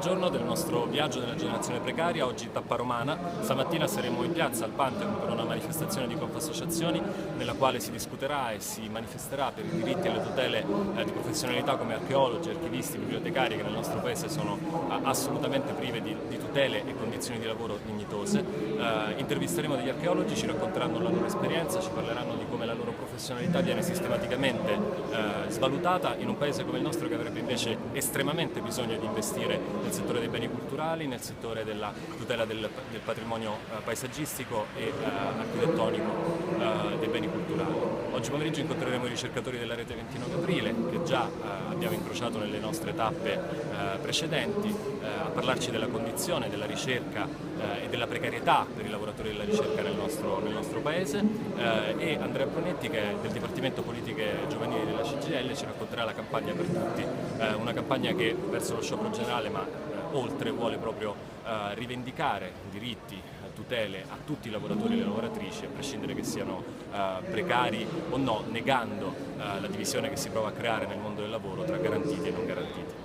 giorno del nostro viaggio della generazione precaria, oggi tappa romana. Stamattina saremo in piazza al Pantheon per una manifestazione di Confassociazioni nella quale si discuterà e si manifesterà per i diritti e le tutele di professionalità come archeologi, archivisti, bibliotecari che nel nostro paese sono assolutamente prive di tutele e condizioni di lavoro dignitose. Intervisteremo degli archeologi, ci racconteranno la loro esperienza, ci parleranno di come la loro professionalità viene sistematicamente svalutata in un paese come il nostro che avrebbe invece estremamente bisogno di investire nel settore dei beni culturali, nel settore della tutela del patrimonio paesaggistico e architettonico dei beni culturali. Oggi pomeriggio incontreremo i ricercatori della Rete 29 Aprile che già abbiamo incrociato nelle nostre tappe precedenti a parlarci della condizione della ricerca e della precarietà per i lavoratori della ricerca nel nostro paese e Andrea Brunetti, che è del Dipartimento Politiche Giovanili della CGIL, ci racconterà la campagna per tutti, una campagna che verso lo sciopero generale ma oltre vuole proprio rivendicare diritti, tutele a tutti i lavoratori e le lavoratrici, a prescindere che siano precari o no, negando la divisione che si prova a creare nel mondo del lavoro tra garantiti e non garantiti.